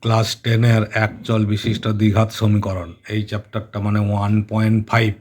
Class 10-এর একচল বিশিষ্ট দ্বিঘাত সমীকরণ এই চ্যাপ্টারটা মানে 1.5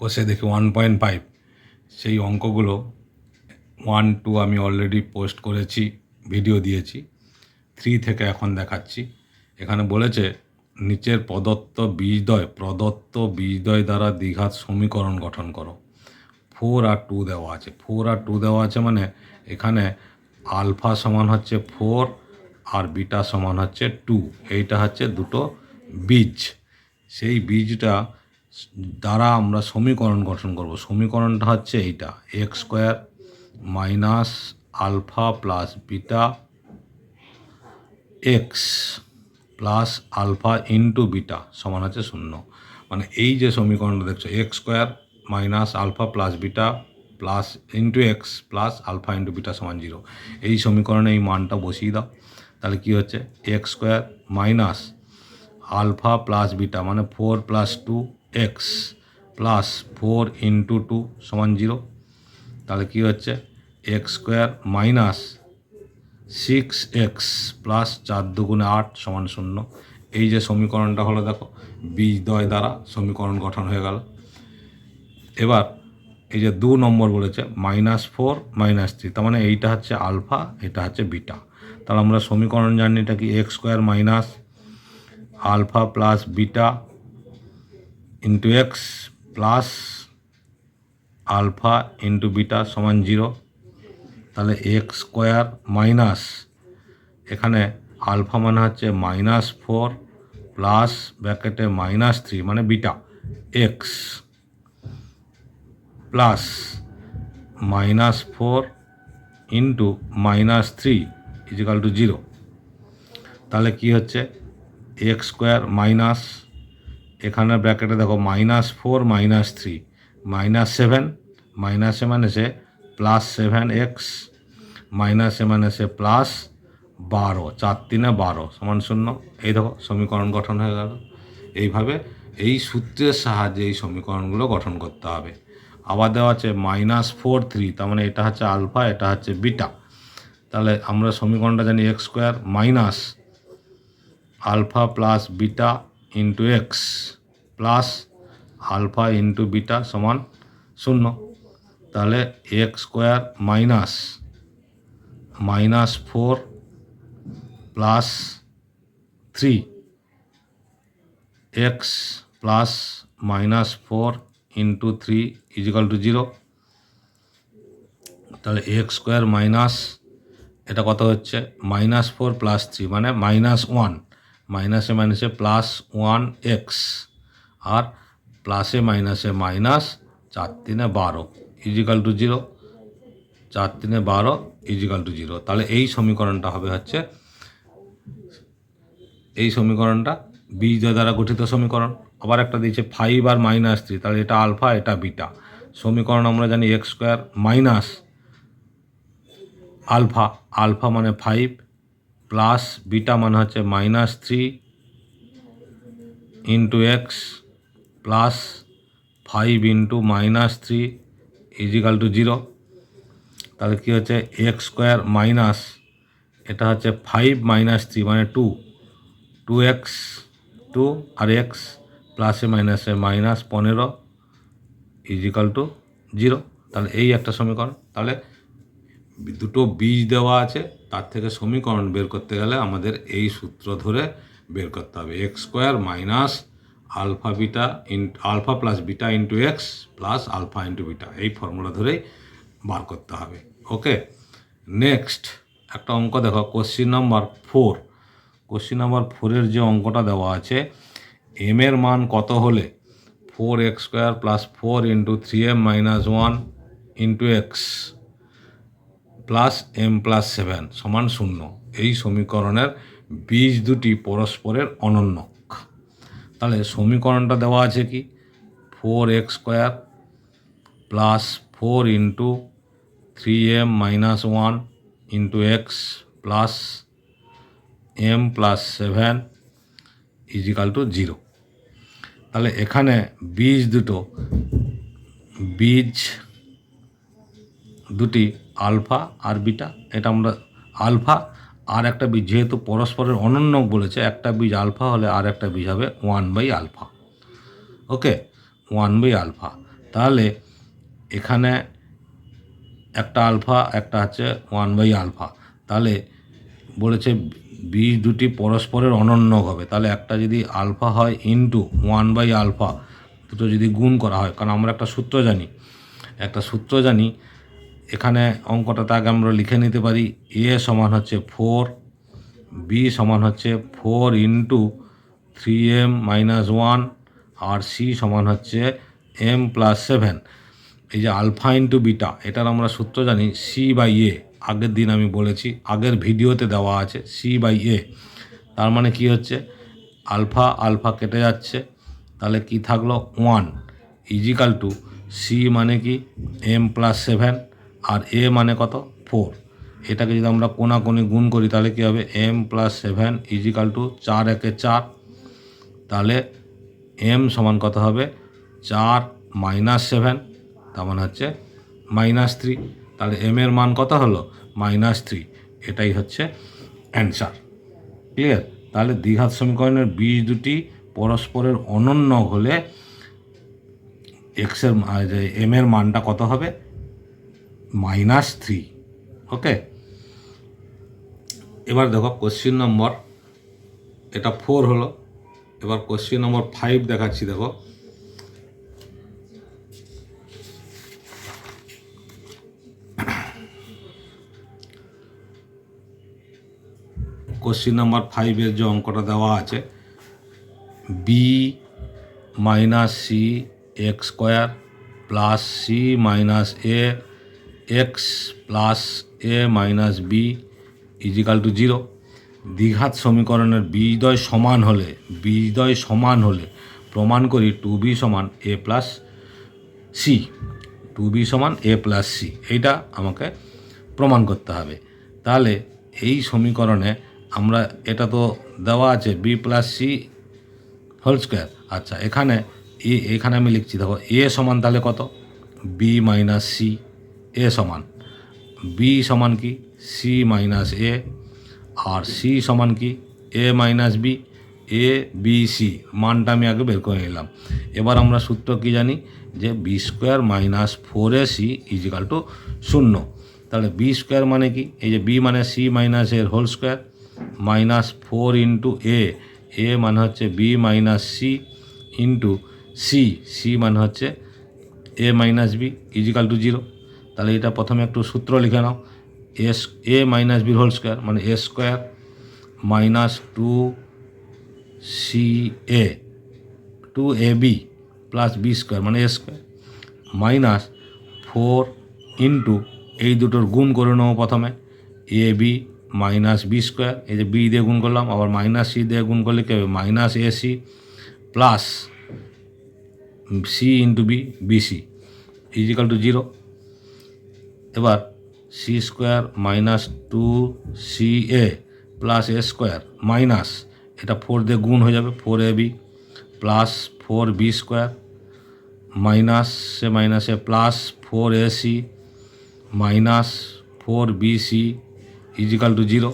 কোষে দেখি 1.5 সেই অঙ্কগুলো 1-2 আমি অলরেডি পোস্ট করেছি, ভিডিও দিয়েছি। 3 থেকে এখন দেখাচ্ছি। এখানে বলেছে নিচের প্রদত্ত বীজদ্বয় দ্বারা দ্বিঘাত সমীকরণ গঠন করো। 4 আর 2 দেওয়া আছে। 4 আর 2 দেওয়া আছে মানে এখানে আলফা সমান হচ্ছে 4 আর বিটা সমান হচ্ছে 2। এইটা হচ্ছে দুটো বীজ। সেই বীজটা দ্বারা আমরা সমীকরণ গঠন করব। সমীকরণটা হচ্ছে এইটা, x square minus alpha plus beta x plus alpha into beta সমান হচ্ছে 0। মানে এই যে সমীকরণটা দেখছো, x square minus alpha plus beta plus into x plus alpha into beta সমান 0। এই সমীকরণে এই মানটা বসিয়ে দাও। তাহলে কী হচ্ছে, x square minus alpha plus beta মানে 4 প্লাস 2 এক্স প্লাস 4 ইন্টু 2 সমান 0। তাহলে কী হচ্ছে, x square minus 6x plus 4 দুগুণে 8 সমান 0। এই যে সমীকরণটা হলো, দেখো বীজদ্বয় দ্বারা সমীকরণ গঠন হয়ে গেল। এবার এই যে 2 নম্বর বলেছে -4 -3, তার মানে এইটা হচ্ছে আলফা, এটা হচ্ছে বিটা। তাহলে আমরা সমীকরণ জানি এটা কি, x square minus alpha plus beta into x plus alpha into beta সমান 0। তাহলে এক্স স্কোয়ার মাইনাস এখানে আলফা মানে হচ্ছে -4 প্লাস ব্র্যাকেটে -3 মানে beta x plus -4 into -3 equal to 0। তাহলে কি হচ্ছে, এক্স স্কোয়ার মাইনাস এখানে ব্র্যাকেটে দেখো -4 -3 -7 -7 এসে +7x -7 এসে +12 4 3 12 সমান 0। এই দেখো সমীকরণ গঠন হয়ে গেল। এইভাবে এই সূত্রের সাহায্যে এই সমীকরণগুলো গঠন করতে হবে। আবার দেওয়া আছে -4 3, তার মানে এটা হচ্ছে আলফা, এটা হচ্ছে বিটা। তাহলে আমরা সমীকরণটা জানি, x square minus alpha plus beta into x plus alpha into beta সমান 0। তাহলে x square minus -4 plus 3 x plus -4 into 3 equal to 0। তাহলে এক্স স্কোয়ার মাইনাস এটা কত হচ্ছে, -4 প্লাস 3 মানে -1, মাইনাসে মাইনাসে +1x আর প্লাসে মাইনাসে minus 4 3 12 equal to 0। 4 3 12 equal to 0। তাহলে এই সমীকরণটা হবে হচ্ছে, এই সমীকরণটা বীজদ্বয় দ্বারা গঠিত সমীকরণ। আবার একটা দিয়েছে 5 আর -3, তাহলে এটা আলফা, এটা বিটা। সমীকরণ আমরা জানি x square minus alpha, alpha মানে 5 প্লাস বিটা মানে হচ্ছে -3 into x plus 5 into -3 equal to 0। তাহলে কী হচ্ছে, এক্স স্কোয়ার মাইনাস এটা হচ্ছে 5 -3 মানে 2x 2 আর এক্স প্লাসে মাইনাসে -15 ইজিক্যাল টু 0। তাহলে এই একটা সমীকরণ। তাহলে দুটো বীজ দেওয়া আছে, তার থেকে সমীকরণ বের করতে গেলে আমাদের এই সূত্র ধরে বের করতে হবে, x square minus alpha beta alpha plus beta into x plus alpha into beta, এই ফর্মুলা ধরেই বার করতে হবে। ওকে, নেক্সট একটা অঙ্ক দেখো, কোশ্চিন নাম্বার 4। কোশ্চিন নাম্বার 4-এর যে অঙ্কটা দেওয়া আছে, এম এর মান কত হলে 4x square plus 4 into 3m minus 1 into x plus m plus 7 সমান 0। এই সমীকরণের বীজ দুটি পরস্পরের অনন্যক। তাহলে সমীকরণটা দেওয়া আছে কি, 4x square plus 4 into 3m minus 1 into x plus m plus 7 equal to 0। তাহলে এখানে বীজ দুটি আলফা আর বিটা, এটা আমরা আলফা আর একটা বীজ যেহেতু পরস্পরের অনন্য বলেছে, একটা বীজ আলফা হলে আর একটা বীজ হবে 1/α। ওকে, 1/α। তাহলে এখানে একটা আলফা, একটা হচ্ছে 1/α। তাহলে বলেছে বীজ দুটি পরস্পরের অনন্য হবে, তাহলে একটা যদি আলফা হয় ইন্টু 1/α, দুটো যদি গুণ করা হয়, কারণ আমরা একটা সূত্র জানি, এখানে অঙ্কটাতে আগে আমরা লিখে নিতে পারি এ সমান হচ্ছে 4, বি সমান হচ্ছে 4 ইন্টু 3m-1, আর সি সমান হচ্ছে m+7। এই যে আলফা ইন্টু বিটা, এটার আমরা সূত্র জানি C/A। আগের দিন আমি বলেছি, আগের ভিডিওতে দেওয়া আছে C/A। তার মানে কি হচ্ছে, আলফা আলফা কেটে যাচ্ছে, তাহলে কি থাকলো 1 ইজিক্যাল টু সি মানে কি m+7, আর এ মানে কত 4। এটাকে যদি আমরা কোনাকুনি গুণ করি তাহলে কী হবে, m+7 ইজিক্যাল টু 4 একে 4, তাহলে m সমান কত হবে 4-7, তার মানে হচ্ছে -3। তাহলে m এর মান কত হলো -3। এটাই হচ্ছে অ্যান্সার। ক্লিয়ার? তাহলে দ্বিঘাত সমীকরণের বীজ দুটি পরস্পরের অনন্য হলে এক্সের এম এর মানটা কত হবে -3। ওকে, এবার দেখো কোশ্চিন নম্বর, এটা 4 হলো। এবার কোশ্চিন নম্বর 5 দেখাচ্ছি। দেখো কোশ্চিন নাম্বার 5-এর যে অঙ্কটা দেওয়া আছে, B minus C X square plus C minus A X plus A minus B equal to 0। দ্বিঘাত সমীকরণের বীজদ্বয় সমান হলে প্রমাণ করি 2b সমান a প্লাস সি। 2b সমান a প্লাস সি, এইটা আমাকে প্রমাণ করতে হবে। তাহলে এই সমীকরণে আমরা, এটা তো দেওয়া আছে B plus C whole square. আচ্ছা, এখানে আমি লিখছি, দেখো এ সমান তাহলে কত, বি মাইনাস সি। এ সমান বি সমান কি সি মাইনাস এ, আর সি সমান কি এ minus B. A B C মানটা আমি আগে বের করে নিলাম। এবার আমরা সূত্র কি জানি, যে B square minus 4ac equal to 0। তাহলে বি স্কোয়ার মানে কি, এই যে বি মানে সি মাইনাস এর whole square minus 4 into A মানে হচ্ছে B minus C into C মানে হচ্ছে A minus B equal to 0। তাহলে এটা প্রথমে একটু সূত্র লিখে নাও, এ মাইনাস বির হোল স্কোয়ার মানে A square minus 2ab plus B square মানে এ স্কোয়ার মাইনাস 4 ইন্টু এই দুটোর গুণ করে নেবো প্রথমে, A B minus B square, এই যে বি দিয়ে গুণ করলাম, আবার মাইনাস সি দিয়ে গুণ করলে কী হবে minus a c plus c into bc is equal to 0। এবার c square minus 2ca plus a square minus, এটা 4 দিয়ে গুণ হয়ে যাবে 4ab প্লাস 4b স্কোয়ার মাইনাসে plus 4ac minus 4bc is equal to 0।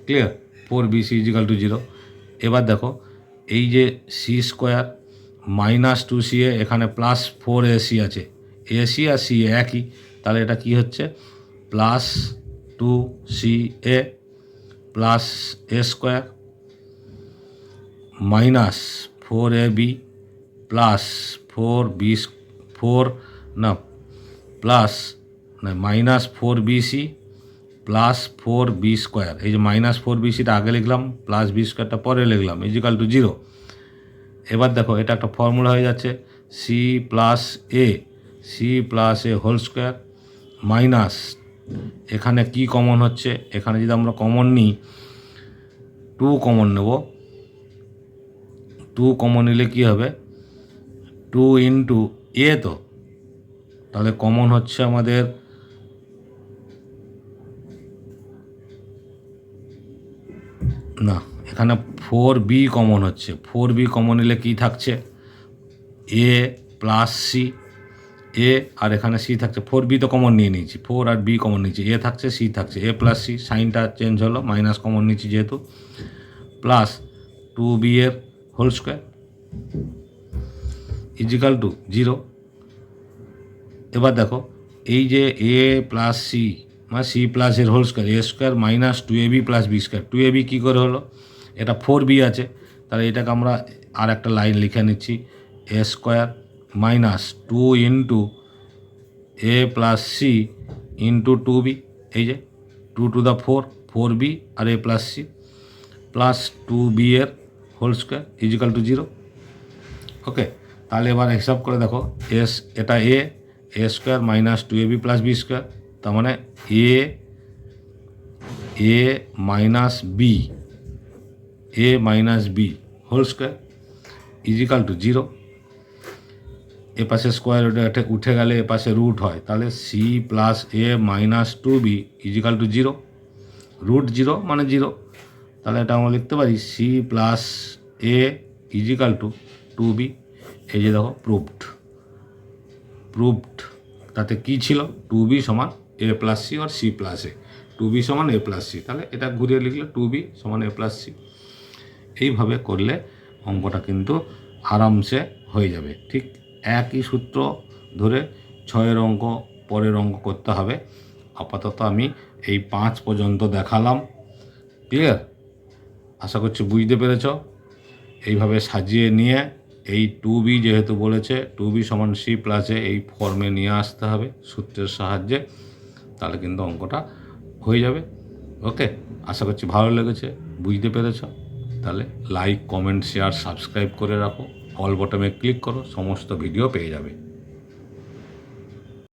Clear? 4bc is equal to 0। এবার দেখো এই যে সি স্কোয়ার মাইনাস 2ca, এখানে প্লাস 4ac আছে, এসি আর সি একই, তাহলে এটা কি হচ্ছে plus 2ca plus a square minus 4ab plus minus 4bc plus 4b square. এই যে মাইনাস 4bcটা আগে লিখলাম, প্লাস বি স্কোয়ারটা পরে লিখলাম ইজিক্যাল টু 0। এবার দেখো এটা একটা ফর্মুলা হয়ে যাচ্ছে, সি প্লাস এ হোল স্কোয়ার মাইনাস, এখানে কি কমন হচ্ছে, এখানে যদি আমরা কমন নিই 2 কমন নেব, 2 কমন নিলে কী হবে 2 ইন্টু এ, তো তাহলে কমন হচ্ছে আমাদের না, এখানে 4b কমন হচ্ছে। 4b কমন নিলে কী থাকছে, এ প্লাস সি, এ আর এখানে সি থাকছে, 4b তো কমন নিয়ে নিয়েছি, 4 আর বি কমন নিয়েছি, এ থাকছে সি থাকছে, এ প্লাস সি, সাইনটা চেঞ্জ হলো, মাইনাস কমন নিয়েছি যেহেতু, প্লাস 2b এর হোল স্কোয়ার ইজিক্যাল টু 0। এবার দেখো এই যে এ প্লাস সি মানে সি প্লাস এর whole square, a square minus 2ab plus B square, 2ab কী করে হলো, এটা 4b আছে, তাহলে এটাকে আমরা আর একটা লাইন লিখে নিচ্ছি, a square minus 2 into a plus c into 2b, এই যে 2 টু দ্য 4, 4b আর a plus c plus 2b এর whole square is equal to 0। Okay, তাহলে এবার হিসাব করে দেখো, এস এটা a square minus 2ab plus B square, তার মানে a minus b whole square is equal to 0। এ পাশে স্কোয়ার উঠে গেলে এ পাশে রুট হয়, তাহলে c plus A minus 2b is equal to 0, root 0 মানে 0, তাহলে এটা আমরা লিখতে পারি c plus a is equal to 2b। এই যে দেখো প্রুভড, তাতে কি ছিল, 2b সমান এ প্লাস সি আর সি প্লাস এ, 2b সমান এ প্লাস সি, তাহলে এটা ঘুরিয়ে লিখলে 2b সমান এ প্লাস সি। এইভাবে করলে অঙ্কটা কিন্তু আরামসে হয়ে যাবে। ঠিক একই সূত্র ধরে 6 অঙ্ক পরের অঙ্ক করতে হবে। আপাতত আমি এই 5 পর্যন্ত দেখালাম। ক্লিয়ার? আশা করছি বুঝতে পেরেছ। এইভাবে সাজিয়ে নিয়ে এই 2b যেহেতু বলেছে 2b সমান সি প্লাসে এই ফর্মে নিয়ে আসতে হবে সূত্রের সাহায্যে, তাহলে কিন্তু অঙ্কটা হয়ে যাবে। ওকে, আশা করছি ভালো লেগেছে, বুঝতে পেরেছ। তাহলে লাইক, কমেন্ট, শেয়ার, সাবস্ক্রাইব করে রাখো, অল বটমে ক্লিক করো, সমস্ত ভিডিও পেয়ে যাবে।